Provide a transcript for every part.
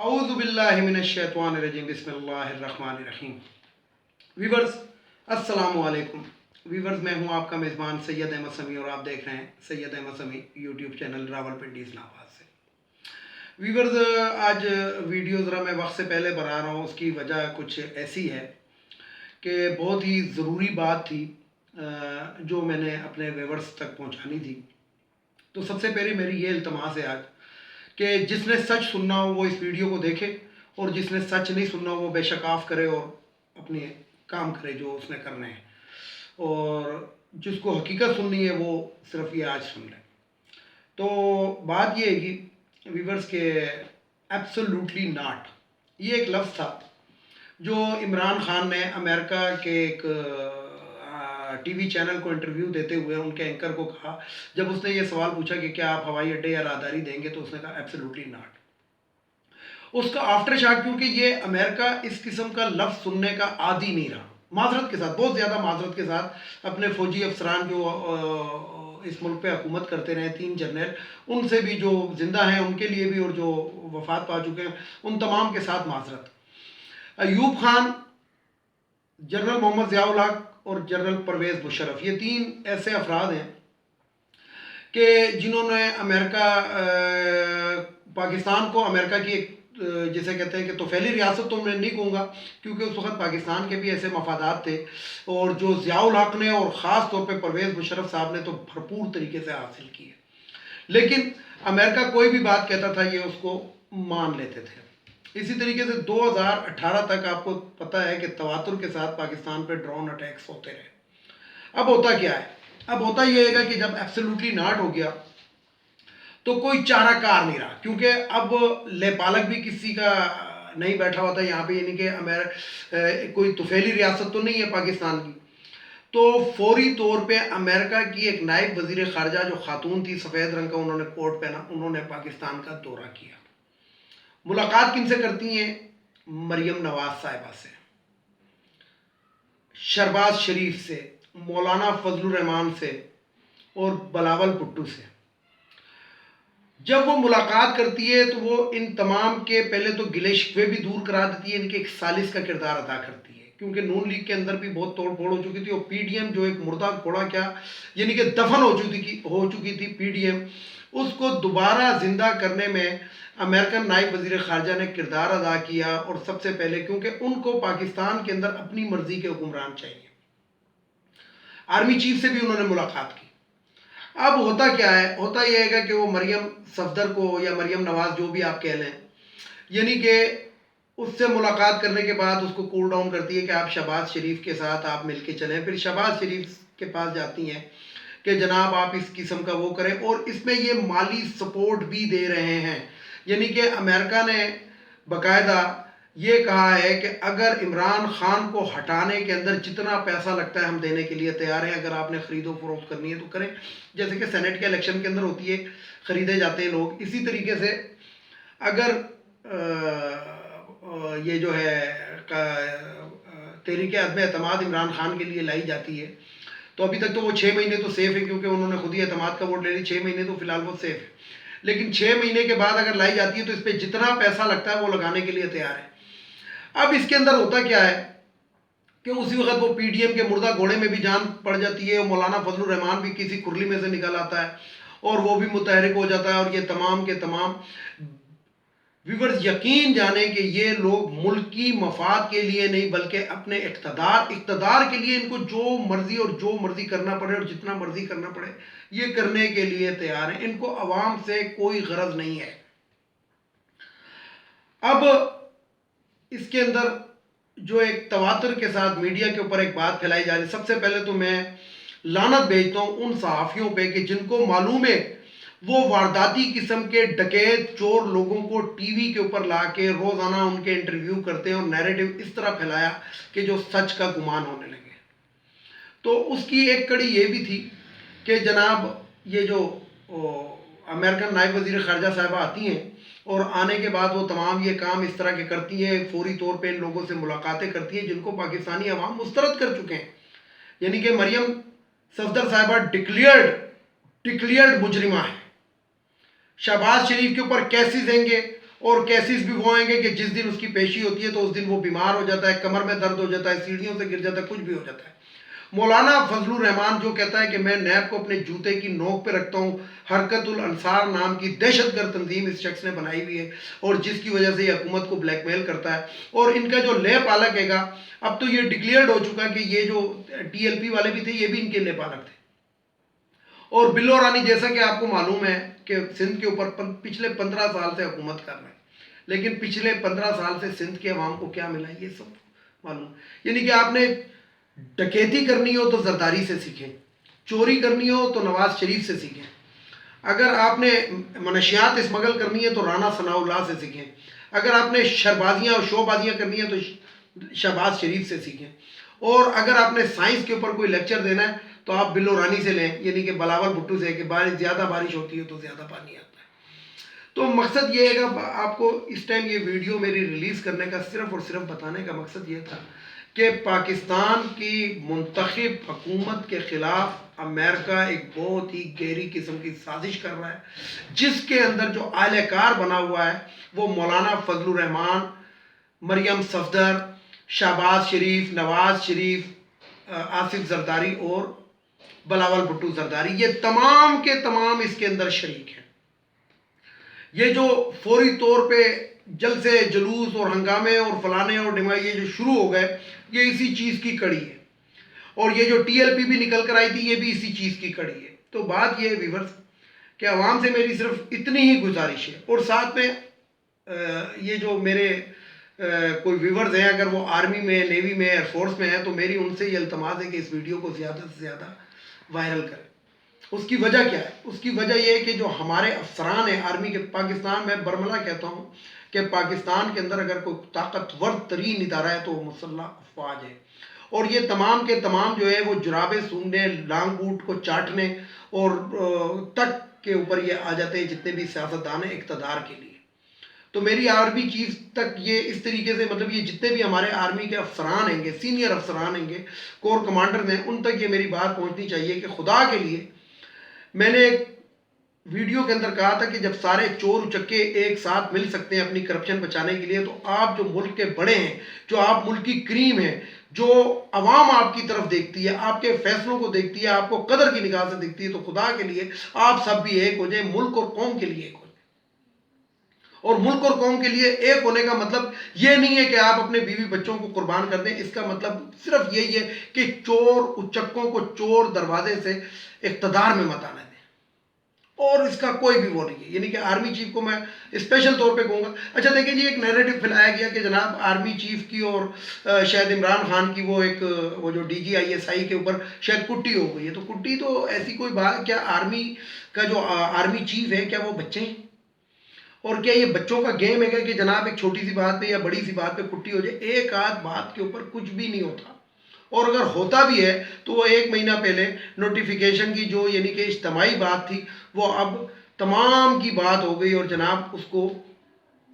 اعوذ باللہ من الشیطان الرجیم بسم اللہ الرحمن الرحیم۔ ویورز السلام علیکم۔ ویورز میں ہوں آپ کا میزبان سید احمد سمیع اور آپ دیکھ رہے ہیں سید احمد سمیع یوٹیوب چینل راولپنڈی اسلام آباد سے۔ ویورز آج ویڈیو ذرا میں وقت سے پہلے بنا رہا ہوں، اس کی وجہ کچھ ایسی ہے کہ بہت ہی ضروری بات تھی جو میں نے اپنے ویورز تک پہنچانی تھی۔ تو سب سے پہلے میری یہ التماس ہے آج کہ جس نے سچ سننا ہو وہ اس ویڈیو کو دیکھے، اور جس نے سچ نہیں سننا ہو وہ بے شک آف کرے اور اپنے کام کرے جو اس نے کرنے ہیں، اور جس کو حقیقت سننی ہے وہ صرف یہ آج سن لے۔ تو بات یہ ہے کہ ویورز کے ایبسولوٹلی ناٹ، یہ ایک لفظ تھا جو عمران خان نے امریکہ کے ایک ٹی وی چینل کو انٹرویو دیتے ہوئے ان کے اینکر کو کہا، جب اس نے یہ سوال پوچھا کہ کیا آپ ہوائی اڈے یا راہداری دیں گے، تو اس نے کہا ایبسولوٹلی ناٹ۔ اس کا آفٹر شاٹ، کیونکہ یہ امریکہ اس قسم کا لفظ سننے کا عادی نہیں رہا، معذرت کے ساتھ، بہت زیادہ معذرت کے ساتھ، اپنے فوجی افسران جو اس ملک پہ حکومت کرتے رہے، 3 جنرل، ان سے بھی جو زندہ ہیں ان کے لیے بھی، اور جو وفات پا چکے ہیں ان تمام کے ساتھ معذرت۔ ایوب خان، جنرل محمد ضیاء الحق اور جنرل پرویز مشرف، یہ 3 ایسے افراد ہیں کہ جنہوں نے امریکہ پاکستان کو، امریکہ کی ایک جسے کہتے ہیں کہ طفیلی ریاست تو میں نہیں کہوں گا، کیونکہ اس وقت پاکستان کے بھی ایسے مفادات تھے، اور جو ضیاء الحق نے اور خاص طور پہ پرویز مشرف صاحب نے تو بھرپور طریقے سے حاصل کی ہے، لیکن امریکہ کوئی بھی بات کہتا تھا یہ اس کو مان لیتے تھے۔ اسی طریقے سے 2018 تک آپ کو پتہ ہے کہ تواتر کے ساتھ پاکستان پہ ڈرون اٹیکس ہوتے رہے۔ اب ہوتا کیا ہے؟ اب ہوتا یہ ہے کہ جب ایبسولوٹلی ناٹ ہو گیا تو کوئی چارہ کار نہیں رہا، کیونکہ اب لے پالک بھی کسی کا نہیں بیٹھا ہوتا یہاں پہ، یعنی کہ کوئی طفیلی ریاست تو نہیں ہے پاکستان کی۔ تو فوری طور پہ امریکہ کی ایک نائب وزیر خارجہ جو خاتون تھی، سفید رنگ کا انہوں نے کوٹ پہنا، انہوں نے پاکستان کا دورہ کیا۔ ملاقات کن سے کرتی ہیں؟ مریم نواز صاحبہ سے، شہباز شریف سے، مولانا فضل الرحمان سے اور بلاول بھٹو سے۔ جب وہ ملاقات کرتی ہے تو وہ ان تمام کے پہلے تو گلے شکوے بھی دور کرا دیتی ہے، ان کے ایک سالس کا کردار ادا کرتی ہے، کیونکہ نون لیگ کے اندر بھی بہت توڑ پھوڑ ہو چکی تھی، اور پی ڈی ایم جو ایک مردہ گھوڑا کیا، یعنی کہ دفن ہو چکی تھی پی ڈی ایم، اس کو دوبارہ زندہ کرنے میں امریکن نائب وزیر خارجہ نے کردار ادا کیا، اور سب سے پہلے کیونکہ ان کو پاکستان کے اندر اپنی مرضی کے حکمران چاہیے۔ آرمی چیف سے بھی انہوں نے ملاقات کی۔ اب ہوتا کیا ہے؟ ہوتا یہ ہے کہ وہ مریم صفدر کو، یا مریم نواز جو بھی آپ کہہ لیں، یعنی کہ اس سے ملاقات کرنے کے بعد اس کو کول ڈاؤن کرتی ہے کہ آپ شہباز شریف کے ساتھ آپ مل کے چلیں، پھر شہباز شریف کے پاس جاتی ہیں کہ جناب آپ اس قسم کا وہ کریں، اور اس میں یہ مالی سپورٹ بھی دے رہے ہیں، یعنی کہ امریکہ نے باقاعدہ یہ کہا ہے کہ اگر عمران خان کو ہٹانے کے اندر جتنا پیسہ لگتا ہے ہم دینے کے لیے تیار ہیں، اگر آپ نے خرید و فروخت کرنی ہے تو کریں، جیسے کہ سینٹ کے الیکشن کے اندر ہوتی ہے، خریدے جاتے ہیں لوگ، اسی طریقے سے اگر یہ جو ہے تحریک عدم اعتماد عمران خان کے لیے لائی جاتی ہے، تو ابھی تک تو وہ 6 مہینے تو سیف ہے، کیونکہ انہوں نے خود ہی اعتماد کا ووٹ لے لی، 6 مہینے تو فی الحال وہ سیف ہے، لیکن 6 مہینے کے بعد اگر لائی جاتی ہے تو اس پہ جتنا پیسہ لگتا ہے وہ لگانے کے لیے تیار ہے۔ اب اس کے اندر ہوتا کیا ہے کہ اسی وقت وہ پی ڈی ایم کے مردہ گھوڑے میں بھی جان پڑ جاتی ہے، مولانا فضل الرحمان بھی کسی کھرلی میں سے نکل آتا ہے اور وہ بھی متحرک ہو جاتا ہے، اور یہ تمام کے تمام ویورز یقین جانیں کہ یہ لوگ ملکی مفاد کے لیے نہیں بلکہ اپنے اقتدار کے لیے، ان کو جو مرضی کرنا پڑے اور جتنا مرضی کرنا پڑے یہ کرنے کے لیے تیار ہیں، ان کو عوام سے کوئی غرض نہیں ہے۔ اب اس کے اندر جو ایک تواتر کے ساتھ میڈیا کے اوپر ایک بات پھیلائی جا رہی ہے، سب سے پہلے تو میں لعنت بھیجتا ہوں ان صحافیوں پہ کہ جن کو معلوم ہے وہ وارداتی قسم کے ڈکیت چور لوگوں کو ٹی وی کے اوپر لا کے روزانہ ان کے انٹرویو کرتے ہیں، اور نیریٹو اس طرح پھیلایا کہ جو سچ کا گمان ہونے لگے۔ تو اس کی ایک کڑی یہ بھی تھی کہ جناب یہ جو امریکن نائب وزیر خارجہ صاحبہ آتی ہیں، اور آنے کے بعد وہ تمام یہ کام اس طرح کے کرتی ہیں، فوری طور پہ ان لوگوں سے ملاقاتیں کرتی ہیں جن کو پاکستانی عوام مسترد کر چکے ہیں، یعنی کہ مریم صفدر صاحبہ ڈکلیئرڈ مجرمہ ہے، شہباز شریف کے اوپر کیسز ہیں گے، اور کیسز بھی وہ آئیں گے کہ جس دن اس کی پیشی ہوتی ہے تو اس دن وہ بیمار ہو جاتا ہے، کمر میں درد ہو جاتا ہے، سیڑھیوں سے گر جاتا ہے، کچھ بھی ہو جاتا ہے۔ مولانا فضل الرحمان جو کہتا ہے کہ میں نیب کو اپنے جوتے کی نوک پہ رکھتا ہوں، حرکت الانصار نام کی دہشت گرد تنظیم اس شخص نے بنائی ہوئی ہے اور جس کی وجہ سے یہ حکومت کو بلیک میل کرتا ہے، اور ان کا جو لے پالک ہے گا، اب تو یہ ڈکلیئرڈ ہو چکا کہ یہ جو ٹی ایل پی والے بھی تھے یہ بھی ان کے لے پالک تھے۔ اور بلو رانی جیسا کہ آپ کو معلوم ہے کہ سندھ کے اوپر پچھلے 15 سال سے حکومت کر رہے ہیں، لیکن پچھلے 15 سال سے سندھ کے عوام کو کیا ملا یہ سب معلوم، یعنی کہ آپ نے ڈکیتی کرنی ہو تو زرداری سے سیکھیں، چوری کرنی ہو تو نواز شریف سے سیکھیں، اگر آپ نے منشیات اسمگل کرنی ہے تو رانا ثناء اللہ سے سیکھیں، اگر آپ نے شربازیاں اور شو بازیاں کرنی ہے تو شہباز شریف سے سیکھیں، اور اگر آپ نے سائنس کے اوپر کوئی لیکچر دینا ہے تو آپ بلو رانی سے لیں، یعنی کہ بلاول بھٹو سے، کہ زیادہ بارش ہوتی ہے تو زیادہ پانی آتا ہے۔ تو مقصد یہ ہے کہ آپ کو اس ٹائم یہ ویڈیو میری ریلیز کرنے کا صرف اور صرف بتانے کا مقصد یہ تھا کہ پاکستان کی منتخب حکومت کے خلاف امریکہ ایک بہت ہی گہری قسم کی سازش کر رہا ہے، جس کے اندر جو اہلِ کار بنا ہوا ہے وہ مولانا فضل الرحمان، مریم صفدر، شہباز شریف، نواز شریف، آصف زرداری اور بلاول بھٹو زرداری، یہ تمام کے تمام اس کے اندر شریک ہیں۔ یہ جو فوری طور پہ جلسے جلوس اور ہنگامے اور فلانے اور ڈمائی یہ جو شروع ہو گئے، یہ اسی چیز کی کڑی ہے، اور یہ جو ٹی ایل پی بھی نکل کر آئی تھی یہ بھی اسی چیز کی کڑی ہے۔ تو بات یہ ہے ویورز کہ عوام سے میری صرف اتنی ہی گزارش ہے، اور ساتھ میں یہ جو میرے کوئی ویورز ہیں اگر وہ آرمی میں، نیوی میں، ایئر فورس میں ہیں تو میری ان سے یہ التماس ہے کہ اس ویڈیو کو زیادہ سے زیادہ وائرل کریں۔ اس کی وجہ کیا ہے؟ اس کی وجہ یہ ہے کہ جو ہمارے افسران ہیں آرمی کے، پاکستان میں برملا کہتا ہوں کہ پاکستان کے اندر اگر کوئی طاقتور ترین ادارہ ہے تو وہ مسلح افواج ہے، اور یہ تمام کے تمام جو ہے وہ جرابیں سونگنے، لانگ بوٹ کو چاٹنے اور تک کے اوپر یہ آ جاتے ہیں جتنے بھی سیاستدان ہیں اقتدار کے لیے۔ تو میری آرمی چیف تک یہ اس طریقے سے، مطلب یہ جتنے بھی ہمارے آرمی کے افسران ہیں گے، سینئر افسران ہیں گے، کور کمانڈر ہیں، ان تک یہ میری بات پہنچنی چاہیے کہ خدا کے لیے، میں نے ایک ویڈیو کے اندر کہا تھا کہ جب سارے چور اچکے ایک ساتھ مل سکتے ہیں اپنی کرپشن بچانے کے لیے، تو آپ جو ملک کے بڑے ہیں، جو آپ ملک کی کریم ہیں، جو عوام آپ کی طرف دیکھتی ہے، آپ کے فیصلوں کو دیکھتی ہے، آپ کو قدر کی نگاہ سے دیکھتی ہے، تو خدا کے لیے آپ سب بھی ایک ہو جائیں، ملک اور قوم کے لیے ایک ہو جائیں۔ اور ملک اور قوم کے لیے ایک ہونے کا مطلب یہ نہیں ہے کہ آپ اپنے بیوی بچوں کو قربان کر دیں، اس کا مطلب صرف یہی ہے کہ چور اچکوں کو چور دروازے سے اقتدار میں مت آنے دیں، اور اس کا کوئی بھی وہ نہیں ہے۔ یعنی کہ آرمی چیف کو میں اسپیشل طور پہ کہوں گا، اچھا دیکھیں جی، ایک نیریٹو پھیلایا گیا کہ جناب آرمی چیف کی اور شاید عمران خان کی وہ جو D G I S I کے اوپر شاید کٹی ہو گئی ہے، تو کٹی تو ایسی کوئی بات، کیا آرمی کا جو آرمی چیف ہے کیا وہ بچے ہیں؟ اور کیا یہ بچوں کا گیم ہے کہ جناب ایک چھوٹی سی بات پہ یا بڑی سی بات پہ کٹی ہو جائے؟ ایک آدھ بات کے اوپر کچھ بھی نہیں ہوتا، اور اگر ہوتا بھی ہے تو وہ 1 مہینہ پہلے نوٹیفیکیشن کی جو یعنی کہ اجتماعی بات تھی وہ اب تمام کی بات ہو گئی، اور جناب اس کو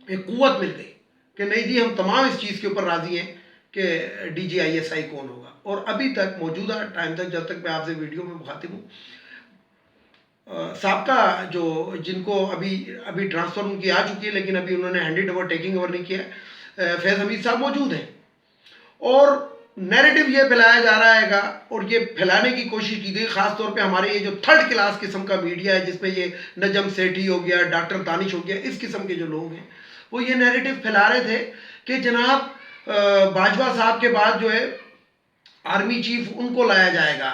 ایک قوت مل گئی کہ نہیں جی ہم تمام اس چیز کے اوپر راضی ہیں کہ D G I S I کون ہوگا۔ اور ابھی تک موجودہ ٹائم تک، جب تک میں آپ سے ویڈیو میں مخاطب ہوں، سابقہ جو جن کو ابھی ٹرانسفر ان کی آ چکی ہے لیکن ابھی انہوں نے ہینڈ اوور ٹیکنگ اوور نہیں کیا، فیض حمید صاحب موجود ہیں، اور نیریٹو یہ پھیلایا جا رہا ہے گا، اور یہ پھیلانے کی کوشش کی گئی خاص طور پہ ہمارے یہ جو تھرڈ کلاس قسم کا میڈیا ہے، جس میں یہ نجم سیٹھی ہو گیا، ڈاکٹر دانش ہو گیا، اس قسم کے جو لوگ ہیں وہ یہ نیریٹو پھیلا رہے تھے کہ جناب باجوہ صاحب کے بعد جو ہے آرمی چیف ان کو لایا جائے گا،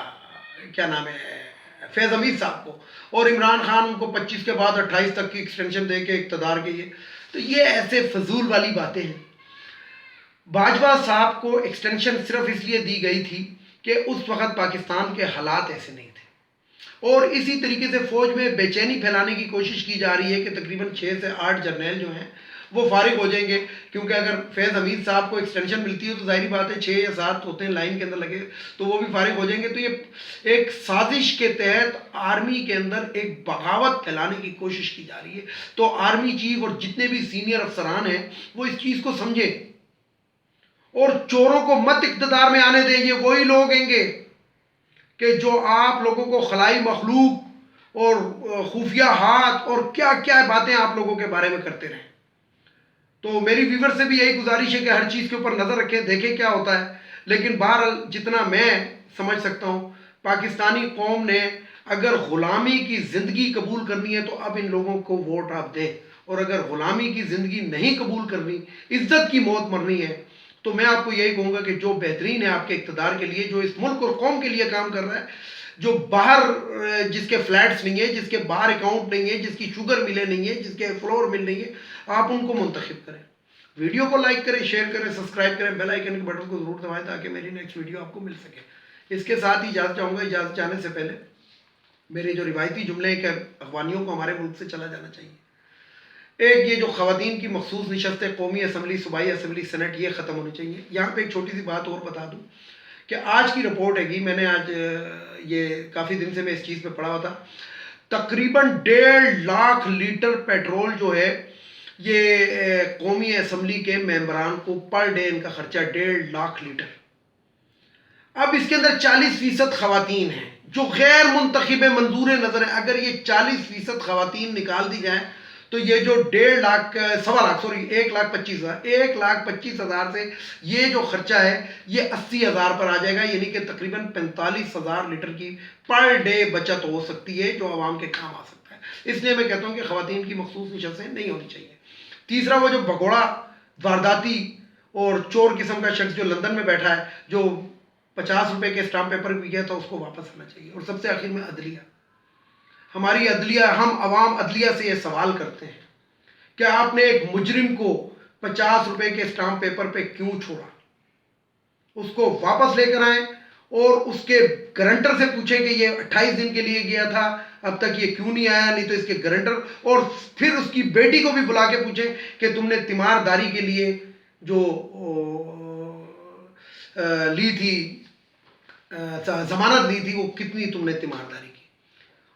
کیا نام ہے، فیض حمید صاحب کو، اور عمران خان ان کو 25 کے بعد 28 تک کی ایکسٹینشن دے کے اقتدار کے یہ، تو یہ ایسے فضول والی باتیں ہیں۔ باجوہ صاحب کو ایکسٹینشن صرف اس لیے دی گئی تھی کہ اس وقت پاکستان کے حالات ایسے نہیں تھے، اور اسی طریقے سے فوج میں بے چینی پھیلانے کی کوشش کی جا رہی ہے کہ تقریباً 6 سے 8 جرنیل جو ہیں وہ فارغ ہو جائیں گے، کیونکہ اگر فیض حمید صاحب کو ایکسٹینشن ملتی ہے تو ظاہری بات ہے 6 یا 7 ہوتے ہیں لائن کے اندر لگے، تو وہ بھی فارغ ہو جائیں گے۔ تو یہ ایک سازش کے تحت آرمی کے اندر ایک بغاوت پھیلانے کی کوشش کی جا رہی ہے۔ تو آرمی چیف اور جتنے بھی سینئر افسران ہیں وہ اس چیز کو سمجھیں، اور چوروں کو مت اقتدار میں آنے دیں۔ یہ وہی لوگ ہیں گے کہ جو آپ لوگوں کو خلائی مخلوق اور خفیہ ہاتھ اور کیا کیا باتیں آپ لوگوں کے بارے میں کرتے رہیں۔ تو میری ویور سے بھی یہی گزارش ہے کہ ہر چیز کے اوپر نظر رکھیں، دیکھیں کیا ہوتا ہے. لیکن بہرحال جتنا میں سمجھ سکتا ہوں، پاکستانی قوم نے اگر غلامی کی زندگی قبول کرنی ہے تو اب ان لوگوں کو ووٹ آپ دیں، اور اگر غلامی کی زندگی نہیں قبول کرنی، عزت کی موت مرنی ہے، تو میں آپ کو یہی کہوں گا کہ جو بہترین ہے آپ کے اقتدار کے لیے، جو اس ملک اور قوم کے لیے کام کر رہا ہے، جو باہر جس کے فلیٹس نہیں ہے، جس کے باہر اکاؤنٹ نہیں ہے، جس کی شوگر ملیں نہیں ہے، جس کے فلور مل نہیں ہے، آپ ان کو منتخب کریں. ویڈیو کو لائک کریں، شیئر کریں، سبسکرائب کریں، بیل آئیکن کے بٹن کو ضرور دبائیں تاکہ میری نیکسٹ ویڈیو آپ کو مل سکے. اس کے ساتھ ہی اجازت چاہوں گا. اجازت چاہنے سے پہلے میرے جو روایتی جملے ہیں کہ افغانیوں کو ہمارے ملک سے چلا جانا چاہیے. ایک یہ جو خواتین کی مخصوص نشستیں قومی اسمبلی، صوبائی اسمبلی، سینٹ، یہ ختم ہونی چاہیے. یہاں پہ ایک چھوٹی سی بات اور بتا دوں کہ آج کی رپورٹ ہے گی، میں نے آج یہ کافی دن سے میں اس چیز پہ پڑھا ہوا تھا، تقریباً 1.5 لاکھ لیٹر پیٹرول جو ہے یہ قومی اسمبلی کے ممبران کو پر ڈے ان کا خرچہ 1.5 لاکھ لیٹر. اب اس کے اندر 40% خواتین ہیں جو غیر منتخب منظور نظر ہیں. اگر یہ 40% خواتین نکال دی جائیں تو یہ جو 1.5 لاکھ 1,25,000 سے یہ جو خرچہ ہے یہ 80,000 پر آ جائے گا. یعنی کہ تقریباً 45,000 لیٹر کی پر ڈے بچت ہو سکتی ہے جو عوام کے کام آ سکتا ہے. اس لیے میں کہتا ہوں کہ خواتین کی مخصوص نشستیں نہیں ہونی چاہیے. تیسرا، وہ جو بھگوڑا وارداتی اور چور قسم کا شخص جو لندن میں بیٹھا ہے، جو 50 روپے کے اسٹامپ پیپر بھی گیا تھا، اس کو واپس آنا چاہیے. اور سب سے آخر میں عدلیہ، ہماری عدلیہ، ہم عوام عدلیہ سے یہ سوال کرتے ہیں کہ آپ نے ایک مجرم کو 50 روپے کے اسٹامپ پیپر پہ کیوں چھوڑا؟ اس کو واپس لے کر آئیں اور اس کے گارنٹر سے پوچھیں کہ یہ 28 دن کے لیے گیا تھا، اب تک یہ کیوں نہیں آیا. نہیں تو اس کے گارنٹر اور پھر اس کی بیٹی کو بھی بلا کے پوچھیں کہ تم نے تیمارداری کے لیے جو لی تھی، ضمانت لی تھی، وہ کتنی تم نے تیمارداری کی.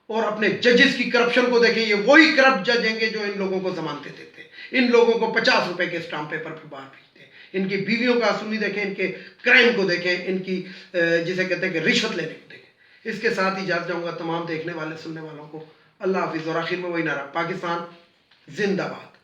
اور اپنے ججز کی کرپشن کو دیکھیں، یہ وہی کرپٹ جج ہیں کہ جو ان لوگوں کو ضمانتیں دیتے ہیں، ان لوگوں کو 50 روپے کے اسٹامپ پیپر پہ باہر بھیجتے ہیں. ان کی بیویوں کا سنی دیکھیں، ان کے کرائم کو دیکھیں، ان کی جسے کہتے ہیں کہ رشوت لینے کو دیکھیں. اس کے ساتھ ہی اجازت چاہوں گا تمام دیکھنے والے سننے والوں کو. اللہ حافظ. اور آخر میں وہی نعرہ، پاکستان زندہ باد.